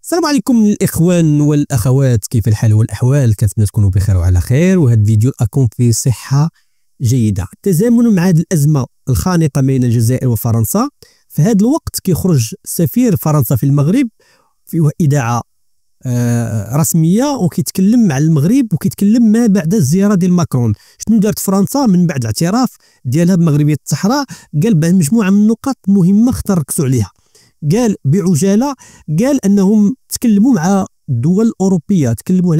السلام عليكم الإخوان والأخوات، كيف الحال والأحوال؟ كنتمنى تكونوا بخير وعلى خير، وهذا الفيديو أكون في صحة جيدة. تزامنا مع هذه الأزمة الخانقة بين الجزائر وفرنسا، في هذا الوقت كيخرج سفير فرنسا في المغرب في إذاعة رسمية وكيتكلم مع المغرب وكيتكلم ما بعد الزيارة ديال ماكرون. شنو دارت فرنسا من بعد الاعتراف ديالها بمغربية الصحراء؟ قال مجموعة من النقاط مهمة خطر نركزوا عليها. قال بعجاله، قال انهم تكلموا مع الدول الاوروبيه، تكلموا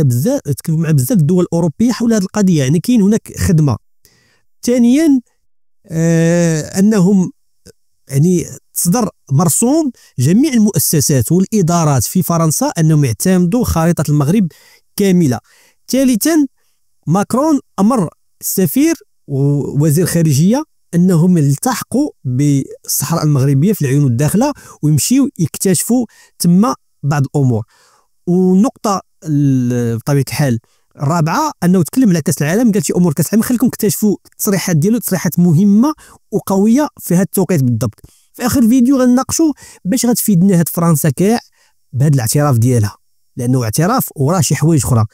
مع بزاف الدول الاوروبيه حول هذه القضيه، يعني كاين هناك خدمه. ثانيا انهم يعني تصدر مرسوم جميع المؤسسات والادارات في فرنسا انهم يعتمدوا خريطه المغرب كامله. ثالثا ماكرون امر السفير ووزير خارجيه انهم يلتحقوا بالصحراء المغربيه في العيون الداخله ويمشيوا يكتشفوا تما بعض الامور. والنقطه بطبيعه الحال الرابعه انه تكلم على كاس العالم، قال شي امور كاس العالم خليكم اكتشفوا التصريحات ديالو، تصريحات مهمه وقويه في هذا التوقيت بالضبط. في اخر الفيديو غنناقشوا باش غتفيدنا هاد فرنسا كاع بهذا الاعتراف ديالها، لانه اعتراف وراه شي حوايج اخرى،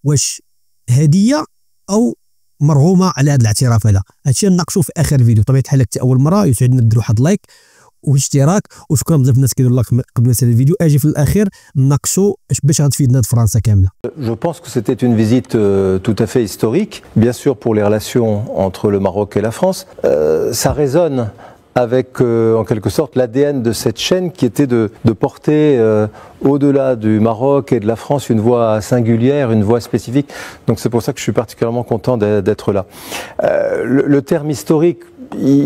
واش هديه او مرغومه على هذا الاعتراف هذا. هادشي نناقشوا في اخر الفيديو. بطبيعه الحال حتى اول مره يسعدنا ديروا واحد لايك واشتراك، وشكرا بزاف الناس كيديروا لايك قبل ما نسالي الفيديو. اجي في الاخير نناقشوا باش غتفيدنا فرنسا كامله. Je pense que c'était une visite tout à fait historique, bien sûr pour les relations entre le Maroc et la France. Ça résonne avec en quelque sorte l'ADN de cette chaîne qui était de porter au-delà du Maroc et de la France une voix singulière, une voix spécifique. Donc c'est pour ça que je suis particulièrement content d'être là. Le terme historique,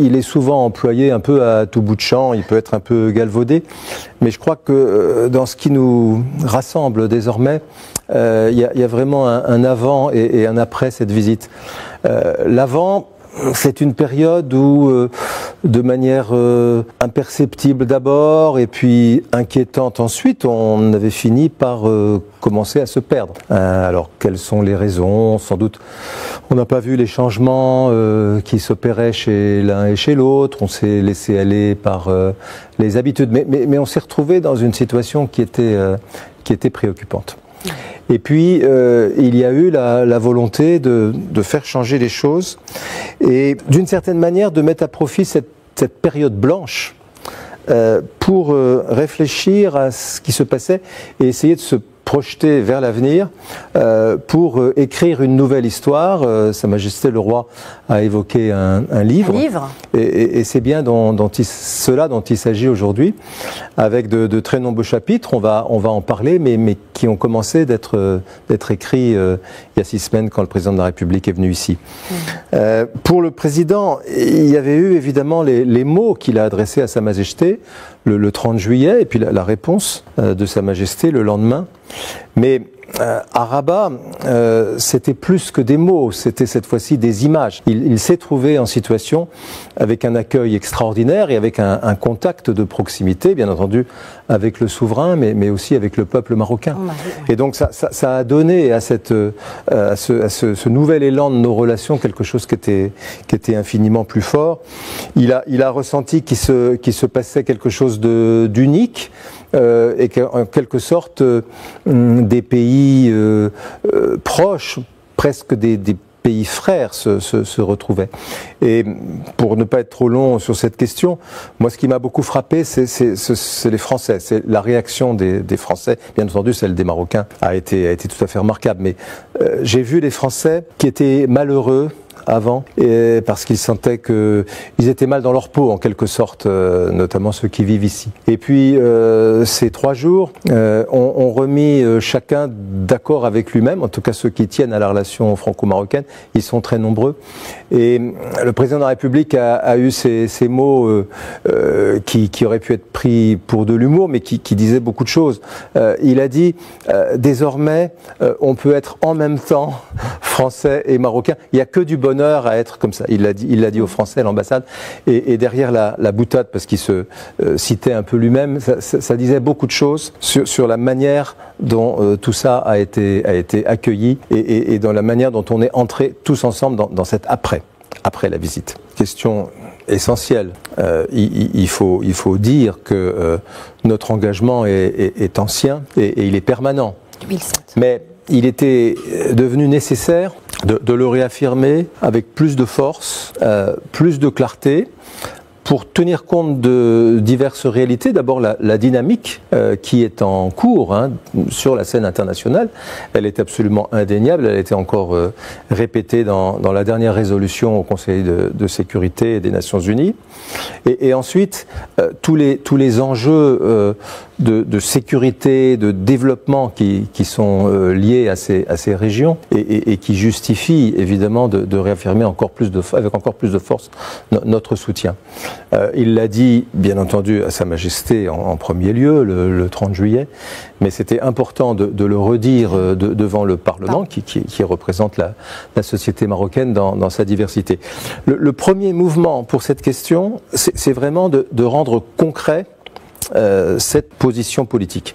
il est souvent employé un peu à tout bout de champ, il peut être un peu galvaudé, mais je crois que dans ce qui nous rassemble désormais, il y a vraiment un avant et un après cette visite. L'avant, c'est une période où, de manière imperceptible d'abord et puis inquiétante ensuite, on avait fini par commencer à se perdre. Alors, quelles sont les raisons? Sans doute, on n'a pas vu les changements qui s'opéraient chez l'un et chez l'autre, on s'est laissé aller par les habitudes, mais on s'est retrouvé dans une situation qui était préoccupante. Et puis, il y a eu la volonté de faire changer les choses et d'une certaine manière de mettre à profit cette période blanche pour réfléchir à ce qui se passait et essayer de se projeter vers l'avenir pour écrire une nouvelle histoire. Sa Majesté le Roi a évoqué un livre. Et c'est bien cela dont il s'agit aujourd'hui, avec de très nombreux chapitres. On va en parler, mais qui ont commencé d'être écrits il y a 6 semaines quand le président de la République est venu ici. Pour le président, il y avait eu évidemment les mots qu'il a adressés à Sa Majesté le 30 juillet et puis la réponse de Sa Majesté le lendemain. Mais à Rabat, c'était plus que des mots, c'était cette fois-ci des images. Il s'est trouvé en situation avec un accueil extraordinaire et avec un contact de proximité, bien entendu, avec le souverain, mais aussi avec le peuple marocain. Et donc ça a donné à ce nouvel élan de nos relations quelque chose qui était infiniment plus fort. Il a ressenti qu'il se passait quelque chose d'unique. Et qu'en quelque sorte des pays proches, presque des pays frères se retrouvaient. Et pour ne pas être trop long sur cette question, moi ce qui m'a beaucoup frappé, c'est les Français, c'est la réaction des Français. Bien entendu, celle des Marocains a été tout à fait remarquable, mais j'ai vu les Français qui étaient malheureux avant, parce qu'ils sentaient qu'ils étaient mal dans leur peau en quelque sorte, notamment ceux qui vivent ici. Et puis ces 3 jours ont remis chacun d'accord avec lui-même, en tout cas ceux qui tiennent à la relation franco-marocaine, ils sont très nombreux. Et le président de la République a eu ces mots qui auraient pu être pris pour de l'humour, mais qui disaient beaucoup de choses. Il a dit désormais on peut être en même temps français et marocain. Il n'y a que du bonheur à être comme ça. Il l'a dit aux Français à l'ambassade. Et derrière la boutade, parce qu'il se citait un peu lui-même, ça disait beaucoup de choses sur la manière dont tout ça a été accueilli et dans la manière dont on est entrés tous ensemble dans cet après la visite. Question essentiel. Il faut dire que notre engagement est ancien et il est permanent. 2007. Mais il était devenu nécessaire de le réaffirmer avec plus de force, plus de clarté, pour tenir compte de diverses réalités. D'abord la dynamique qui est en cours sur la scène internationale, elle est absolument indéniable, elle a été encore répétée dans la dernière résolution au Conseil de sécurité des Nations Unies. Et ensuite, tous les enjeux de sécurité, de développement qui sont liés à ces régions et qui justifient évidemment de réaffirmer avec encore plus de force notre soutien. Il l'a dit, bien entendu, à Sa Majesté en premier lieu, le 30 juillet, mais c'était important de le redire devant le Parlement qui représente la société marocaine dans sa diversité. Le premier mouvement pour cette question, c'est vraiment de rendre concret cette position politique.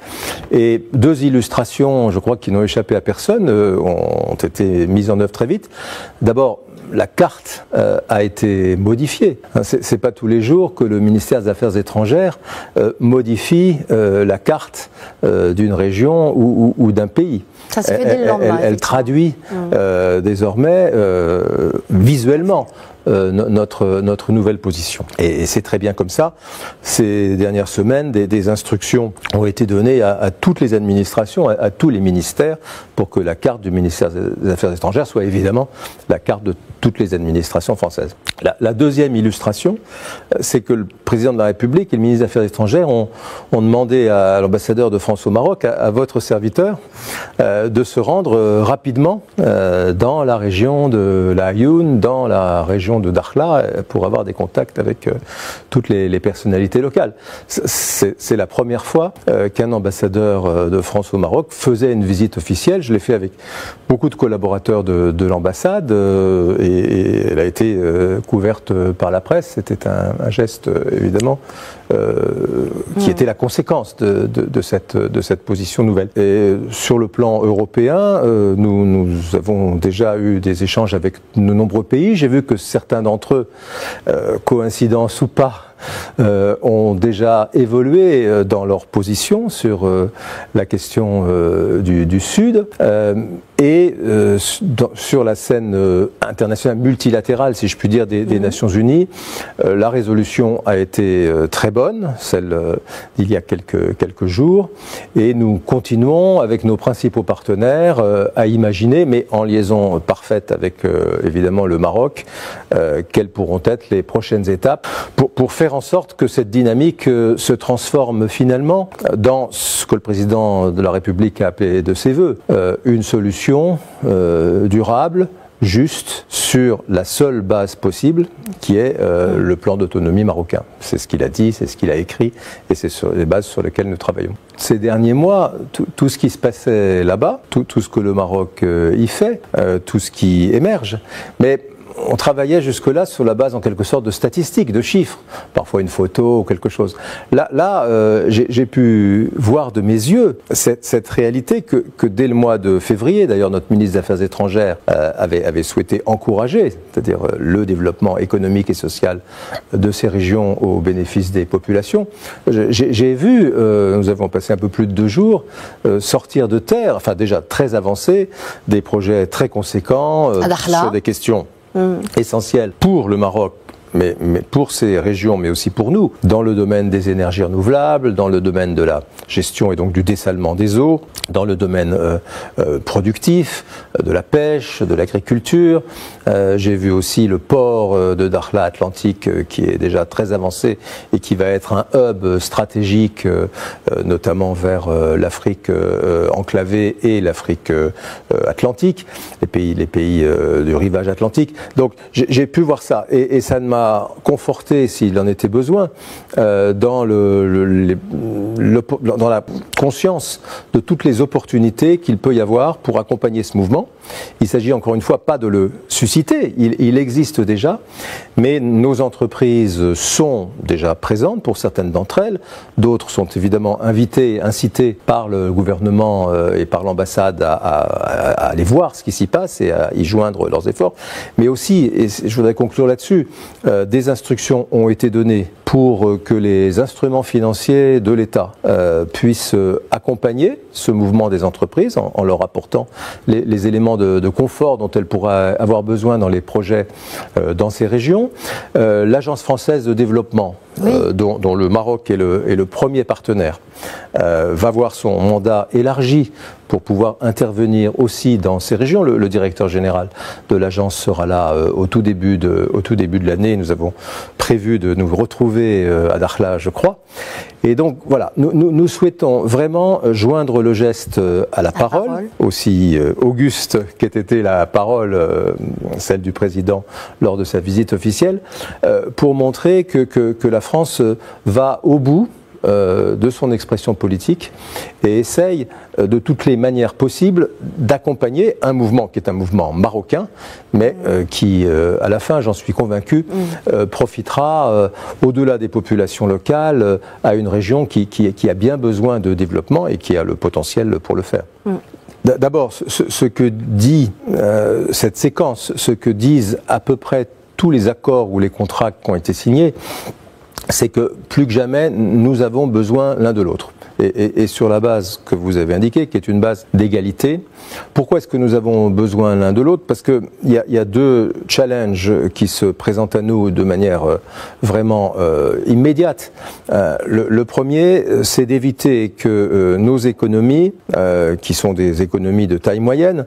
Et deux illustrations, je crois, qui n'ont échappé à personne, ont été mises en œuvre très vite. D'abord, la carte a été modifiée. C'est pas tous les jours que le ministère des Affaires étrangères modifie la carte d'une région ou d'un pays. Ça se fait dès le lendemain. Elle traduit désormais visuellement notre nouvelle position. Et c'est très bien comme ça. Ces dernières semaines, des instructions ont été données à toutes les administrations, à tous les ministères, pour que la carte du ministère des Affaires étrangères soit évidemment la carte de toutes les administrations françaises. La deuxième illustration, c'est que le président de la République et le ministre des Affaires étrangères ont demandé à l'ambassadeur de France au Maroc, à votre serviteur, de se rendre rapidement dans la région de la Aïoun, dans la région de Dakhla, pour avoir des contacts avec toutes les personnalités locales. C'est la première fois qu'un ambassadeur de France au Maroc faisait une visite officielle. Je l'ai fait avec beaucoup de collaborateurs de l'ambassade et elle a été couverte par la presse. C'était un geste évidemment qui était la conséquence de cette position nouvelle. Et sur le plan européen, nous avons déjà eu des échanges avec de nombreux pays. J'ai vu que certains d'entre eux, coïncidence ou pas, ont déjà évolué dans leur position sur la question du Sud et sur la scène internationale multilatérale, si je puis dire, des Nations Unies. La résolution a été très bonne, celle d'il y a quelques jours, et nous continuons avec nos principaux partenaires à imaginer, mais en liaison parfaite avec évidemment le Maroc, quelles pourront être les prochaines étapes pour faire en sorte que cette dynamique se transforme finalement dans ce que le président de la République a appelé de ses voeux, une solution durable, juste, sur la seule base possible, qui est le plan d'autonomie marocain. C'est ce qu'il a dit, c'est ce qu'il a écrit, et c'est sur les bases sur lesquelles nous travaillons. Ces derniers mois, tout ce qui se passait là-bas, tout ce que le Maroc y fait, tout ce qui émerge, mais on travaillait jusque-là sur la base en quelque sorte de statistiques, de chiffres, parfois une photo ou quelque chose. Là, j'ai pu voir de mes yeux cette réalité que dès le mois de février, d'ailleurs notre ministre des Affaires étrangères avait souhaité encourager, c'est-à-dire le développement économique et social de ces régions au bénéfice des populations. J'ai vu, nous avons passé un peu plus de 2 jours, sortir de terre, enfin déjà très avancés, des projets très conséquents sur des questions essentiel pour le Maroc, mais pour ces régions, mais aussi pour nous, dans le domaine des énergies renouvelables, dans le domaine de la gestion et donc du dessalement des eaux, dans le domaine productif, de la pêche, de l'agriculture. J'ai vu aussi le port de Dakhla Atlantique qui est déjà très avancé et qui va être un hub stratégique, notamment vers l'Afrique enclavée et l'Afrique atlantique, les pays du rivage atlantique. Donc j'ai pu voir ça et ça m'a conforté, s'il en était besoin, dans la conscience de toutes les opportunités qu'il peut y avoir pour accompagner ce mouvement. Il s'agit encore une fois pas de le susciter, il existe déjà, mais nos entreprises sont déjà présentes pour certaines d'entre elles, d'autres sont évidemment invitées, incitées par le gouvernement et par l'ambassade à aller voir ce qui s'y passe et à y joindre leurs efforts, mais aussi, et je voudrais conclure là-dessus, des instructions ont été données pour que les instruments financiers de l'État puissent accompagner ce mouvement des entreprises en leur apportant les éléments de confort dont elles pourraient avoir besoin dans les projets dans ces régions. L'Agence française de développement, oui, dont le Maroc est le premier partenaire, va voir son mandat élargi pour pouvoir intervenir aussi dans ces régions. Le directeur général de l'agence sera là au tout début de l'année. Nous avons prévu de nous retrouver à Dakhla, je crois. Et donc voilà, nous souhaitons vraiment joindre le geste à la parole, aussi auguste qu'ait été la parole, celle du président lors de sa visite officielle, pour montrer que la France va au bout de son expression politique et essaye de toutes les manières possibles d'accompagner un mouvement qui est un mouvement marocain, mais qui, à la fin, j'en suis convaincu, profitera au-delà des populations locales à une région qui a bien besoin de développement et qui a le potentiel pour le faire. D'abord, ce que dit cette séquence, ce que disent à peu près tous les accords ou les contrats qui ont été signés, c'est que plus que jamais, nous avons besoin l'un de l'autre. Et sur la base que vous avez indiquée, qui est une base d'égalité, pourquoi est-ce que nous avons besoin l'un de l'autre? Parce qu'il y a deux challenges qui se présentent à nous de manière vraiment immédiate. Le premier, c'est d'éviter que nos économies, qui sont des économies de taille moyenne,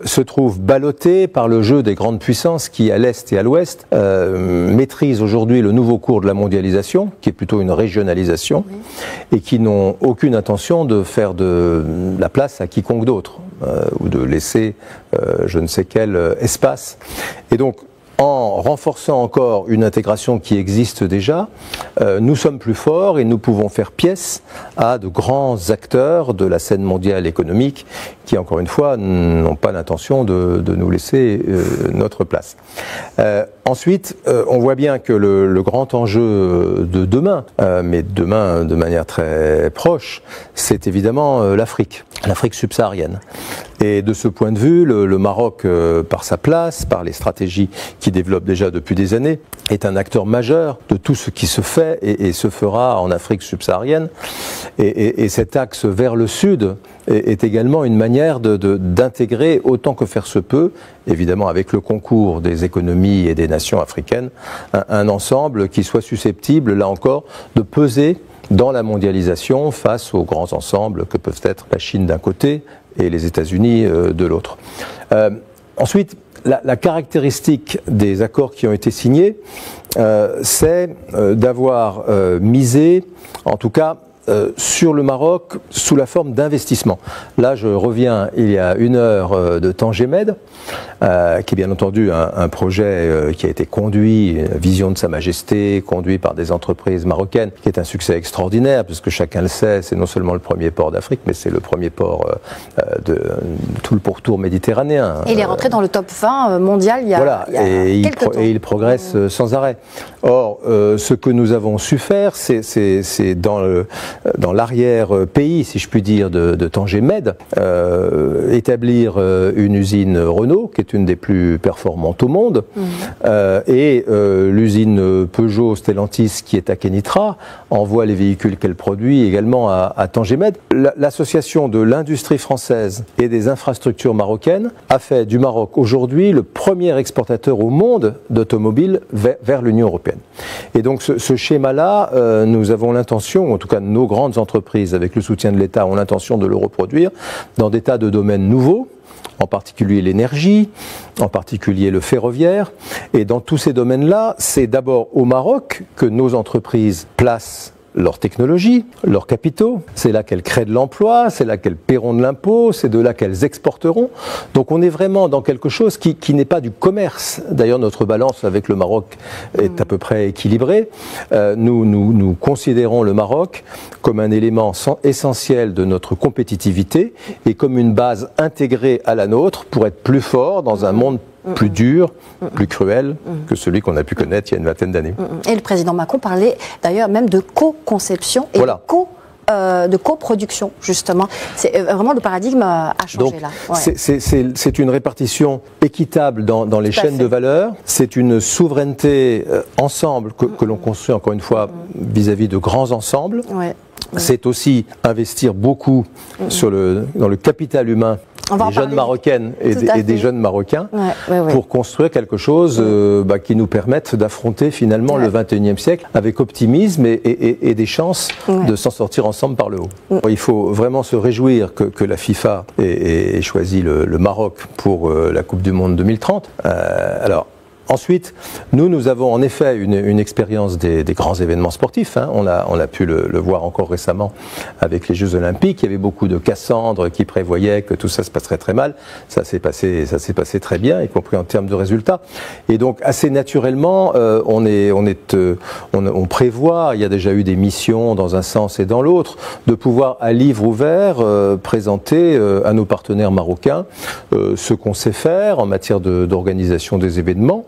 se trouvent ballottées par le jeu des grandes puissances qui, à l'Est et à l'Ouest, maîtrisent aujourd'hui le nouveau cours de la mondialisation, qui est plutôt une régionalisation, et qui n'ont aucune intention de faire de la place à quiconque d'autre, ou de laisser je ne sais quel espace. Et donc, en renforçant encore une intégration qui existe déjà, nous sommes plus forts et nous pouvons faire pièce à de grands acteurs de la scène mondiale économique qui, encore une fois, n'ont pas l'intention de nous laisser notre place. Ensuite, on voit bien que le grand enjeu de demain, mais demain de manière très proche, c'est évidemment l'Afrique subsaharienne. Et de ce point de vue, le Maroc, par sa place, par les stratégies qu'il développe déjà depuis des années, est un acteur majeur de tout ce qui se fait et se fera en Afrique subsaharienne. Et cet axe vers le sud est également une manière d'intégrer autant que faire se peut, évidemment avec le concours des économies et des nations africaines, un ensemble qui soit susceptible, là encore, de peser dans la mondialisation face aux grands ensembles que peuvent être la Chine d'un côté et les États-Unis de l'autre. Ensuite, la caractéristique des accords qui ont été signés, c'est d'avoir misé, en tout cas, sur le Maroc sous la forme d'investissement. Là, je reviens il y a 1 heure de Tangemed, qui est bien entendu un projet qui a été conduit, une vision de Sa Majesté, conduit par des entreprises marocaines, qui est un succès extraordinaire, puisque chacun le sait, c'est non seulement le premier port d'Afrique, mais c'est le premier port de tout le pourtour méditerranéen. Et il est rentré dans le top 20 mondial il y a quelques temps. Et il progresse sans arrêt. Or, ce que nous avons su faire, c'est dans l'arrière-pays, si je puis dire, de Tangemed, établir une usine Renault, qui est une des plus performantes au monde, et l'usine Peugeot Stellantis, qui est à Kenitra, envoie les véhicules qu'elle produit également à Tangemed. L'association de l'industrie française et des infrastructures marocaines a fait du Maroc aujourd'hui le premier exportateur au monde d'automobiles vers l'Union européenne. Et donc ce schéma-là, nous avons l'intention, en tout cas nos grandes entreprises, avec le soutien de l'État, ont l'intention de le reproduire dans des tas de domaines nouveaux, en particulier l'énergie, en particulier le ferroviaire. Et dans tous ces domaines-là, c'est d'abord au Maroc que nos entreprises placent leur technologie, leurs capitaux, c'est là qu'elles créent de l'emploi, c'est là qu'elles paieront de l'impôt, c'est de là qu'elles exporteront. Donc on est vraiment dans quelque chose qui n'est pas du commerce. D'ailleurs, notre balance avec le Maroc est à peu près équilibrée. Nous considérons le Maroc comme un élément essentiel de notre compétitivité et comme une base intégrée à la nôtre pour être plus fort dans un monde plus dur, plus cruel que celui qu'on a pu connaître il y a une vingtaine d'années. Et le président Macron parlait d'ailleurs même de co-conception et voilà. de de coproduction, justement. C'est vraiment le paradigme a changé. Donc, là. Ouais. C'est une répartition équitable dans les chaînes de valeur. C'est une souveraineté ensemble que l'on construit, encore une fois, vis-à-vis de grands ensembles. Ouais. C'est aussi investir beaucoup dans le capital humain des jeunes Marocaines et des jeunes Marocains pour construire quelque chose qui nous permette d'affronter finalement le XXIe siècle avec optimisme et des chances de s'en sortir ensemble par le haut. Il faut vraiment se réjouir que la FIFA ait choisi le Maroc pour la Coupe du Monde 2030. Ensuite, nous avons en effet une expérience des grands événements sportifs. Hein. On a pu le voir encore récemment avec les Jeux Olympiques. Il y avait beaucoup de Cassandre qui prévoyaient que tout ça se passerait très mal. Ça s'est passé très bien, y compris en termes de résultats. Et donc, assez naturellement, on prévoit, il y a déjà eu des missions dans un sens et dans l'autre, de pouvoir à livre ouvert présenter à nos partenaires marocains ce qu'on sait faire en matière d'organisation des événements.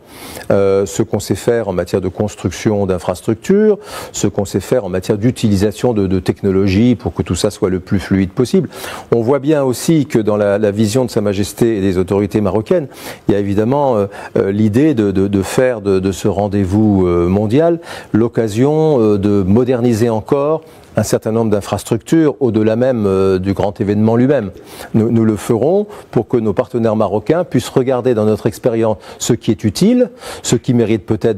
Ce qu'on sait faire en matière de construction d'infrastructures, ce qu'on sait faire en matière d'utilisation de technologies pour que tout ça soit le plus fluide possible. On voit bien aussi que dans la vision de Sa Majesté et des autorités marocaines, il y a évidemment l'idée de faire de ce rendez-vous mondial l'occasion de moderniser encore un certain nombre d'infrastructures au-delà même du grand événement lui-même. Nous le ferons pour que nos partenaires marocains puissent regarder dans notre expérience ce qui est utile, ce qui mérite peut-être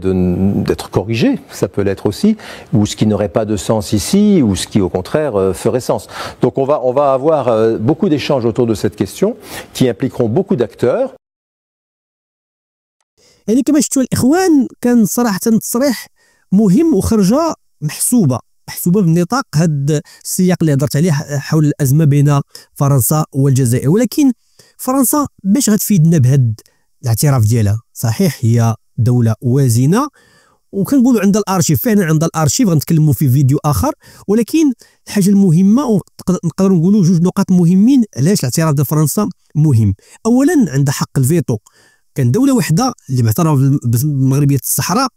d'être corrigé, ça peut l'être aussi, ou ce qui n'aurait pas de sens ici, ou ce qui au contraire ferait sens. Donc on va avoir beaucoup d'échanges autour de cette question qui impliqueront beaucoup d'acteurs. يعني كما شفتوا الإخوان كان صراحة تصريح مهم وخرجة محسوبة بالنطاق هذا السياق اللي هضرت عليه حول الأزمة بين فرنسا والجزائر. ولكن فرنسا باش غتفيدنا بهذا الاعتراف ديالها؟ صحيح هي دولة وازنة وكنقولوا عندها الارشيف، فعلا عندها الارشيف، غنتكلموا في فيديو آخر. ولكن الحاجة المهمة ونقدروا نقولوا جوج نقاط مهمين علاش الاعتراف ديال فرنسا مهم. أولا عندها حق الفيتو، كان دولة واحدة اللي معترفة بمغربية الصحراء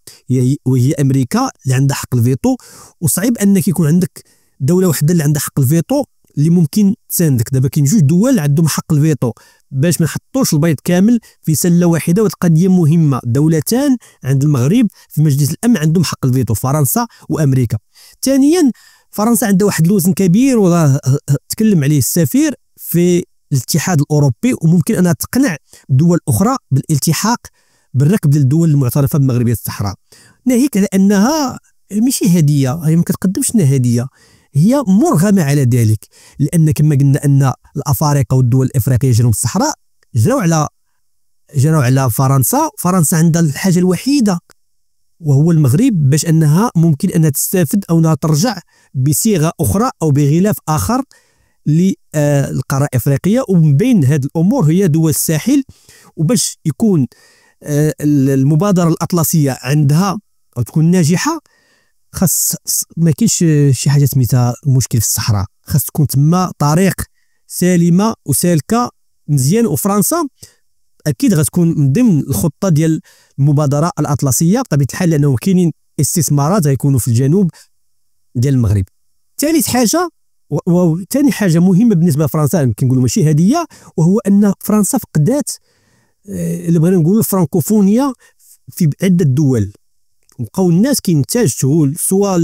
وهي أمريكا اللي عندها حق الفيتو، وصعيب أنك يكون عندك دولة واحدة اللي عندها حق الفيتو اللي ممكن تساندك. دابا كاين جوج دول عندهم حق الفيتو باش ما نحطوش البيض كامل في سلة واحدة. وهذه قضية مهمة، دولتان عند المغرب في مجلس الأمن عندهم حق الفيتو، فرنسا وأمريكا. ثانيا فرنسا عندها واحد الوزن كبير وتكلم عليه السفير في الاتحاد الأوروبي، وممكن أنها تقنع دول أخرى بالالتحاق بالركب ديال الدول المعترفة بمغربية الصحراء، ناهيك على أنها ماشي هدية، هي ما كتقدمش لنا هدية، هي مرغمة على ذلك. لأن كما قلنا أن الأفارقة والدول الإفريقية جنوب الصحراء جراو على فرنسا. فرنسا عندها الحاجة الوحيدة وهو المغرب باش أنها ممكن أنها تستافد أو أنها ترجع بصيغة أخرى أو بغلاف آخر للقارة الإفريقية. ومن بين هذه الأمور هي دول الساحل. وباش يكون المبادرة الأطلسية عندها أو تكون ناجحة، خاص ما كاينش شي حاجة سميتها المشكل في الصحراء، خاص تكون تما طريق سالمة وسالكة مزيان. وفرنسا أكيد غتكون من ضمن الخطة ديال المبادرة الأطلسية بطبيعة الحال، لأنه كاينين استثمارات غيكونوا في الجنوب ديال المغرب. ثالث حاجة وثاني حاجة مهمة بالنسبة لفرنسا، يمكن نقولوا ماشي هدية، وهو أن فرنسا فقدات اللي بغينا نقولوا الفرنكوفونيا في عدة دول. وبقاو الناس كينتاجوا سواء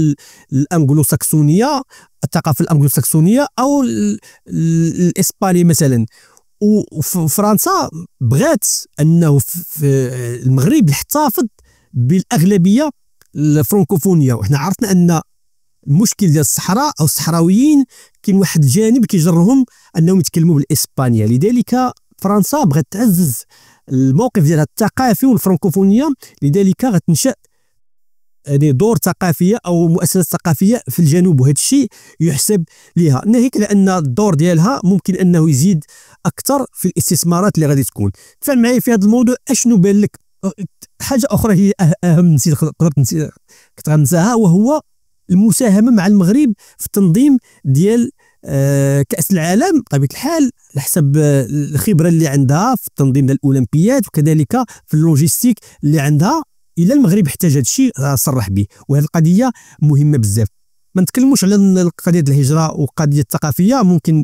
الأنجلو ساكسونية، الثقافة الأنجلو ساكسونية أو الإسباني مثلا. وفرنسا بغات أنه في المغرب يحتفظ بالأغلبية الفرنكوفونية. وإحنا عرفنا أن المشكل ديال الصحراء او الصحراويين كاين واحد الجانب كيجرهم انهم يتكلموا بالاسبانيه. لذلك فرنسا بغات تعزز الموقف ديالها الثقافي والفرنكوفونيه، لذلك غتنشا يعني دور ثقافيه او مؤسسات ثقافيه في الجنوب، وهذا الشيء يحسب لها، ناهيك لان الدور ديالها ممكن انه يزيد اكثر في الاستثمارات اللي غادي تكون. تفهم معايا في هذا الموضوع اشنو بان لك؟ حاجه اخرى هي اهم كنت غنساها، وهو المساهمة مع المغرب في التنظيم ديال كأس العالم بطبيعة الحال، على حسب الخبرة اللي عندها في التنظيم ديال الأولمبياد، وكذلك في اللوجيستيك اللي عندها. إلا المغرب احتاج هذا الشيء صرح به، وهذه القضية مهمة بزاف. ما نتكلموش على قضيه الهجره وقضيه الثقافيه، ممكن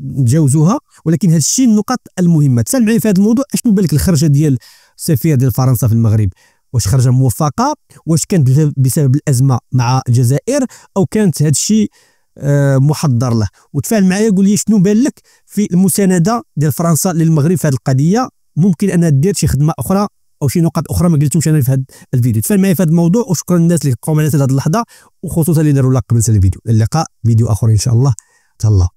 نتجاوزوها، ولكن هذا الشيء النقط المهمه. تسال معايا في هذا الموضوع، اشنو بان لك الخرجه ديال السفير ديال فرنسا في المغرب؟ واش خرجه موفقه؟ واش كانت بسبب الازمه مع الجزائر، او كانت هذا الشيء محضر له؟ وتفاعل معايا قول لي شنو بان لك في المسانده ديال فرنسا للمغرب في هذه القضيه. ممكن انها دير شي خدمه اخرى او شي نقاط اخرى ما قلتهمش انا في هذا الفيديو. تفاعل معايا في هذا الموضوع، وشكرا للناس اللي بقاو معنا حتى هذه اللحظه، وخصوصا اللي داروا لايك قبل هذا الفيديو. اللقاء فيديو اخر ان شاء الله. تهلا.